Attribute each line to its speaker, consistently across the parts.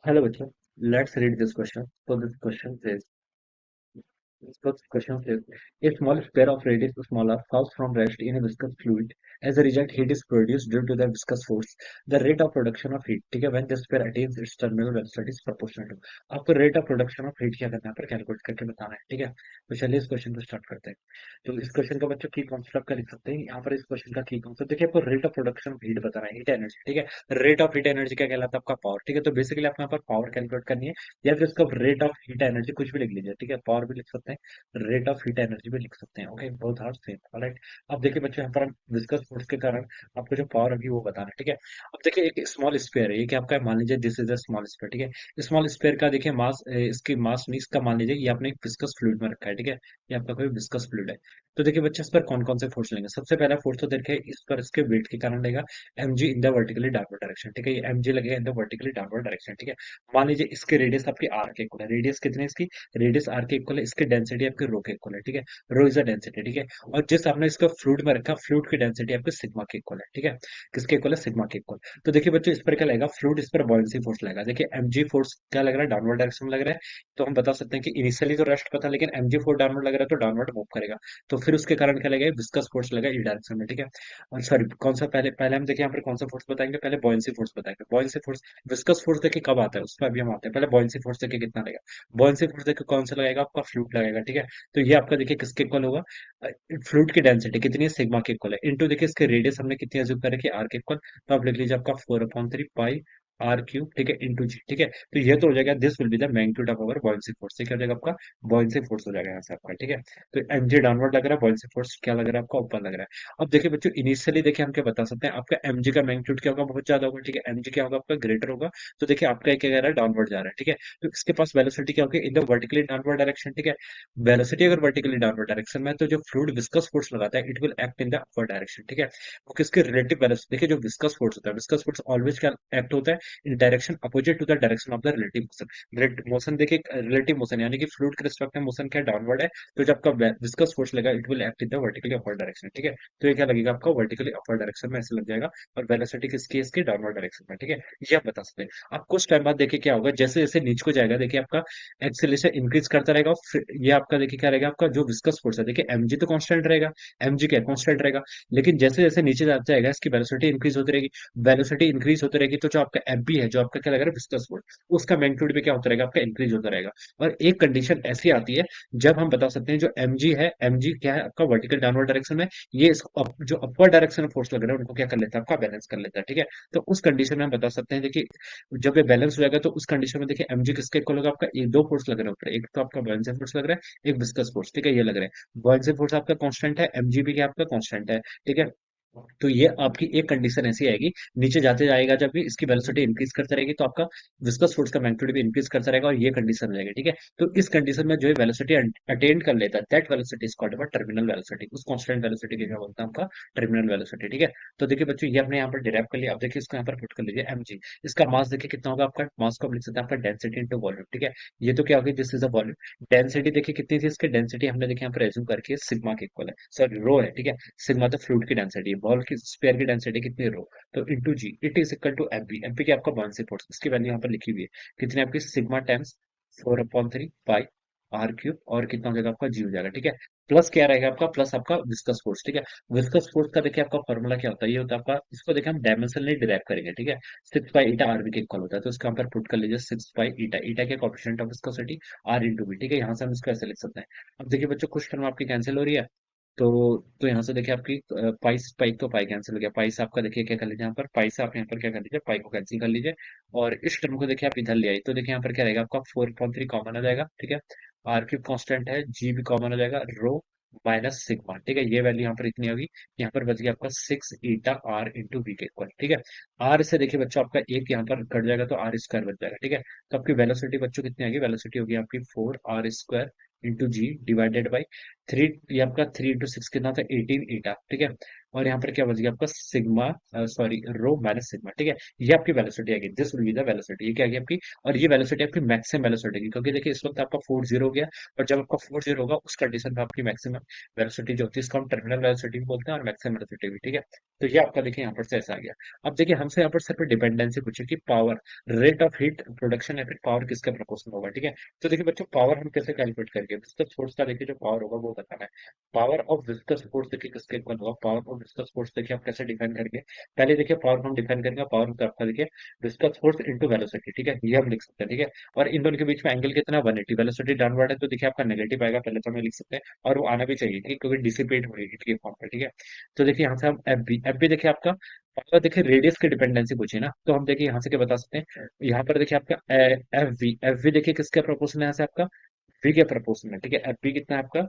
Speaker 1: Hello, Bachchan. Let's read this question. So this question says, first question says, a small sphere of radius smaller falls from rest in a viscous fluid. As a result, heat is produced due to the viscous force. The rate of production of heat, ठीक है, when the sphere attains its terminal velocity is proportional to. आपको rate of production of heat क्या करना है, यहाँ पर calculate करके बताना है, ठीक है। तो चलिए इस क्वेश्चन को स्टार्ट करते हैं। तो इस क्वेश्चन का बच्चों की कॉन्सेप्ट आपका लिख सकते हैं यहाँ पर। इस क्वेश्चन का की कॉन्सेप्ट देखिए, आपको rate of production of heat बताना है, हीट एनर्जी, ठीक है। रेट ऑफ हीट एनर्जी क्या कहलाता है, आपका पावर, ठीक है। तो बेसिकली आपको यहाँ पर पावर कैलकुलेट करनी है, या फिर इसका रेट ऑफ हीट एनर्जी कुछ भी लिख लीजिए, ठीक है। पावर भी लिख सकते हैं, रेट ऑफ हीट एनर्जी भी लिख सकते हैं, ओके। बहुत हार्ड सेम, ऑलराइट। अब देखिए बच्चों, यहाँ पर हम विस्कस फोर्स के कारण आपको जो पावर होगी वो बताना है, ठीक है। अब देखिए एक स्मॉल स्फीयर है, ये क्या आपका है, मान लीजिए this is a small sphere, ठीक है। स्मॉल स्फीयर का देखिए मास, इसकी मास नहीं, इसका मान लीजिए ये आपने एक विस्कस फ्लूइड में रखा है, ठीक है। ये आपका कोई विस्कस फ्लूइड है। तो देखिए बच्चे, इस पर कौन कौन से फोर्स लेंगे। सबसे पहला फोर्स तो देखिए इस पर इसके वेट के कारण लेगा, mg in the vertically downward direction, ठीक है। ये mg लगेगा in the vertically downward direction, ठीक है। मान लीजिए इसके रेडियस आपकी आर के इक्वल है, रेडियस कितनी है इसकी, रेडियस आर के इक्वल है, इसकी डेंसिटी आपके रो के इक्वल है, ठीक है। रो इज अ डेंसिटी, ठीक है। और जिस आपने इसका फ्लूइड में रखा, फ्लूइड की डेंसिटी आपके सिग्मा के इक्वल है, ठीक है। किसके इक्वल है, सिग्मा के इक्वल। तो देखिए बच्चों, इस पर क्या लगेगा, फ्लूइड इस पर बॉयंसी फोर्स लगेगा। देखिए mg फोर्स क्या लग रहा है, डाउनवर्ड डायरेक्शन में लग रहा है। तो हम बता सकते हैं कि इनिशियली तो रेस्ट पर था, लेकिन mg फोर्स डाउनवर्ड लग रहा है तो डाउनवर्ड मूव करेगा। तो फिर उसके कारण क्या लगेगा, विस्कस फोर्स लगेगा ई डायरेक्शन में, ठीक है। और सॉरी, कौन सा पहले पहले हम देखिए यहाँ पर कौन सा फोर्स बताएंगे, पहले बॉयंसी फोर्स बताएंगे। बॉयंसी फोर्स, विस्कस फोर्स देखिए कब आता है, उस पर अभी हम आते हैं। पहले बॉयंसी फोर्स देखिए कितना लगेगा। बॉयंसी फोर्स देखिए कौन सा लगेगा, आपका फ्लूइड लगेगा, ठीक है। तो ये आपका देखिए किसके इक्वल होगा, फ्लूइड की डेंसिटी कितनी है, सिग्मा के इक्वल है, इनटू देखिए इसके रेडियस हमने कितनी एज्यूम कर रखी है, आर के इक्वल। तो आप लिख लीजिए आपका 4/3 पाई आर क्यूब, ठीक है, इंटू जी, ठीक है। तो ये तो हो जाएगा, this will be the magnitude of our buoyancy force, ठीक है, हो जाएगा आपका बॉयंसी फोर्स हो जाएगा यहाँ से आपका, ठीक है। तो एमजी डाउनवर्ड लग रहा है, बॉयंसी फोर्स क्या लग रहा है आपका, ऊपर लग रहा है। अब देखिए बच्चों, इनिशियली देखिए हम क्या बता सकते हैं, आपका एमजी का मैग्नीट्यूड क्या होगा, बहुत ज्यादा होगा, ठीक है। एमजी क्या होगा आपका, ग्रेटर होगा। तो देखिए आपका क्या कह रहा है, डाउनवर्ड जा रहा है, ठीक है। तो इसके पास वेलोसिटी क्या होगी, in the vertically downward direction, ठीक है। वेलोसिटी अगर वर्टिकली डाउनवर्ड डायरेक्शन में है, तो जो फ्लूइड विस्कस फोर्स लगाता है, it will act in the upward direction, ठीक है। वो किसके रिलेटिव वेलोसिटी, देखिए जो विस्कस फोर्स होता है, विस्कस फोर्स ऑलवेज क्या एक्ट होता है, in direction opposite to the direction of the relative motion. Motion देखिए रिलेटिव मोशन, यानी कि फ्लूइड के रिस्पेक्ट में मोशन क्या डाउनवर्ड है। तो जब आपका विस्कस फोर्स लगा, it will act in the vertically upward direction, ठीक है। तो ये क्या लगेगा आपका, वर्टिकली अपवर्ड डायरेक्शन में ऐसे लग जाएगा। और वेलोसिटी किसकी है, इसकी डाउनवर्ड डायरेक्शन में, ठीक है। ये आप बता सकते हैं। आप कुछ टाइम बाद देखिए क्या होगा, जैसे जैसे नीचे को जाएगा, देखिए आपका एक्सेलरेशन इंक्रीज करता रहेगा। और फिर ये आपका देखिए क्या रहेगा, आपका जो विस्कस फोर्स है, देखिए mg तो कांस्टेंट रहेगा, mg क्या कांस्टेंट रहेगा। लेकिन जैसे जैसे नीचे जाता जाएगा, इसकी वेलोसिटी इंक्रीज होती रहेगी। वेलोसिटी इंक्रीज होती रहेगी, तो जो आपका mp है, जो आपका क्या लग रहा है, विस्कस फोर्स, उसका मैग्नीट्यूड भी क्या होता रहेगा, आपका इंक्रीज होता रहेगा। और एक कंडीशन ऐसी आती है, जब हम बता सकते हैं जो mg है, mg क्या है आपका, वर्टिकल डाउनवर्ड डायरेक्शन में, ये जो अपर डायरेक्शन में फोर्स लग रहा है, उनको क्या कर लेता है, आपका बैलेंस कर लेता है, ठीक है। तो उस कंडीशन में हम बता सकते हैं, देखिए जब ये बैलेंस हो जाएगा, तो उस कंडीशन में देखिए mg किसके इक्वल होगा, आपका एक दो फोर्स लग रहे हैं ऊपर, एक तो आपका बॉयंसी फोर्स लग रहा है, एक विस्कस फोर्स, ठीक है, ये लग रहा है। बॉयंसी फोर्स आपका कांस्टेंट है, mg भी क्या आपका कांस्टेंट है, ठीक है। तो ये आपकी एक कंडीशन ऐसी आएगी, नीचे जाते जाएगा जब भी इसकी वेलोसिटी इंक्रीज करता रहेगी, तो आपका विस्कस फोर्स का मैग्नीट्यूड भी इंक्रीज करता रहेगा, और ये कंडीशन हो जाएगी, ठीक है। तो इस कंडीशन में जो है वेलोसिटी अटेन कर लेता है, that velocity is called about terminal velocity. उस कांस्टेंट वेलोसिटी की क्या बोलते हैं, आपका टर्मिनल वेलोसिटी, ठीक है। तो देखिए बच्चों, ये आपने यहाँ पर डिराइव कर लिया। अब देखिए इसको यहाँ पर पुट कर लीजिए, mg। इसका मास देखिए कितना होगा, आपका मास को हम लिख सकते हैं आपका डेंसिटी इंटू वॉल्यूम, ठीक है। ये तो क्या होगी, this is a volume. Density देखिए कितनी थी, इसकी डेंसिटी हमने देखिए यहाँ पर एज्यूम करके सिग्मा के इक्वल है, सॉरी रो है, ठीक है। सिग्मा तो फ्लूइड की डेंसिटी है, बॉल की स्फीयर की डेंसिटी कितनी है, रो। तो into g, it is equal to MP. MP की आपका बॉयंसी फोर्स, इसकी वैल्यू यहाँ पर लिखी हुई है, कितनी आपकी, sigma times 4/3 pi r cube, और कितना हो जाएगा आपका, जी हो जाएगा, ठीक है। प्लस क्या रहेगा आपका, प्लस आपका विस्कस फोर्स, ठीक है। विस्कस फोर्स का देखिए आपका फॉर्मूला क्या होता है, ये होता है आपका, इसको देखिए हम डायमेंशनली डिराइव करेंगे, ठीक है। 6 पाई ईटा आरबी के इक्वल होता है, तो इसका हम पर पुट कर लीजिए 6 पाई ईटा, ईटा के coefficient of viscosity r into b, ठीक है। यहाँ से हम इसको ऐसे लिख सकते हैं। अब देखिए बच्चों, कुछ टर्म आपकी कैंसिल हो रही है, तो यहाँ से देखिए आपकी पाई से पाई, तो पाई कैंसिल हो गया, पाई से आपका देखिए क्या कर लीजिए, यहाँ पर पाई से आप यहाँ पर क्या कर लीजिए, पाई को कैंसिल कर लीजिए। और इस टर्म को देखिए आप इधर ले आइए, तो देखिए यहाँ पर क्या रहेगा आपका, 4/3 कॉमन आ जाएगा, ठीक है। आर क्यूब कांस्टेंट है, जी भी कॉमन हो जाएगा, रो माइनस सिग्मा, ठीक है। ये वैल्यू यहाँ पर इतनी होगी, यहाँ पर बच गया आपका 6 ईटा आर इंटू बी के इक्वल, ठीक है। आर से देखिए बच्चों, आपका एक यहाँ पर कट जाएगा, तो आर स्क्वायर बच जाएगा, ठीक है। तो आपकी वेलोसिटी बच्चों कितनी आएगी, वेलोसिटी होगी आपकी 4 r² into ji divided by 3। ये आपका 3 इंटू 6 कितना था, 18 ईटा, ठीक है। और यहाँ पर क्या बच गया आपका sigma, sorry rho minus sigma, ठीक है। ये आपकी वेलोसिटी आएगी, this will be the velocity, ये क्या आएगी आपकी, और ये वेलोसिटी आपकी मैक्सिमम वेलोसिटी की, क्योंकि देखिए इस वक्त आपका फोर्स जीरो हो गया, और जब आपका फोर्स जीरो होगा उस कंडीशन में आपकी मैक्सिमम वेलोसिटी जो होती है इसको हम टर्मिनल वेलोसिटी भी बोलते हैं और मैक्सिमम वेलोसिटी भी, ठीक है। तो ये आपका देखिए यहाँ पर से ऐसा आ गया। अब देखिए हमसे यहाँ पर सिर्फ डिपेंडेंसी पूछे कि power, rate of heat production या फिर पावर किसके प्रोपोर्शनल होगा, ठीक है। तो देखिए बच्चों पावर हम कैसे कैलकुलेट करेंगे, विस्कस फोर्स का देखिए जो पावर होगा वो बताना है। पावर ऑफ विस्कस फोर्स देखिए किसके इक्वल होगा, पावर ऑफ विस्कस फोर्स देखिए आप कैसे डिफाइन करेंगे। पहले देखिए पावर को हम डिफाइन करेंगे, पावर मतलब आपका देखिए विस्कस फोर्स इनटू वेलोसिटी, ठीक है, ये हम लिख सकते हैं, ठीक है। और इन दोनों के बीच में एंगल कितना 180, वेलोसिटी डाउनवर्ड है तो देखिए आपका नेगेटिव आएगा, पहले तो हमें लिख सकते हैं, और वो आना भी चाहिए, ठीक है, क्योंकि डिसिपेट हो रही है हीट फॉर्म पर, ठीक है। तो देखिए यहाँ से हम एफ बी देखिए आपका, अगर देखिए रेडियस की डिपेंडेंसी पूछी ना तो हम देखिए यहाँ से क्या बता सकते हैं, यहाँ पर देखिए आपका एफ वी देखिए किसके प्रोपोर्शनल है, यहाँ से आपका वी के प्रोपोर्शनल है, ठीक है। एफ बी कितना है आपका,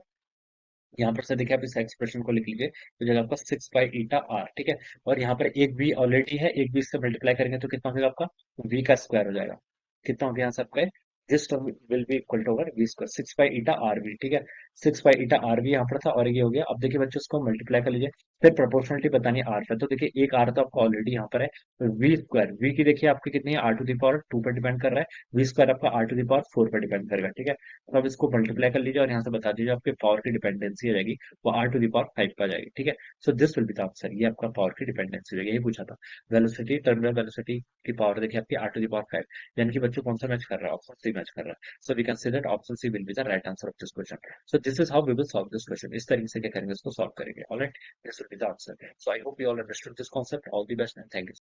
Speaker 1: यहाँ पर से देखिए आप इस एक्सप्रेशन को लिख लीजिए, तो जगह आपका 6 पाई ईटा आर, ठीक है। और यहाँ पर एक वी ऑलरेडी है, एक वी से मल्टीप्लाई करेंगे तो कितना हो जाएगा आपका, वी का स्क्वायर हो जाएगा। कितना हो गया यहाँ से आपका, this term will be equal to over v square 6 pi eta r v, ठीक है। 6 पाई ईटा आर वी यहाँ पर था, और ये हो गया। अब देखिए बच्चों इसको मल्टीप्लाई कर लीजिए, फिर प्रोपोर्शनलिटी बतानी है आर पे, तो देखिए एक आर तो आपका ऑलरेडी यहाँ पर है, वी स्क्वायर, वी की देखिए आपकी कितनी है, r⁴ पर डिपेंड कर रहा है, वी स्क्वायर आपका r⁴ पर डिपेंड करेगा, ठीक है। तो अब इसको मल्टीप्लाई कर लीजिए और यहाँ से बता दीजिए आपके पावर की डिपेंडेंसी आ जाएगी, वो r⁵ पर आ जाएगी, ठीक है। So this will be the answer, ये आपका पावर की डिपेंडेंसी हो जाएगी, यही पूछा था। वेलोसिटी, टर्मिनल वेलोसिटी की पावर देखिए आपकी r⁵ यानी कि बच्चों कौन सा मैच कर रहा है, ऑप्शन सी मैच कर रहा है। So we can say that option c will be the right answer of this question. So this is how we will solve this question, इस तरीके से क्या करेंगे, इसको सॉल्व करेंगे, alright. This will be the answer. So I hope you all understood this concept, all the best and thank you.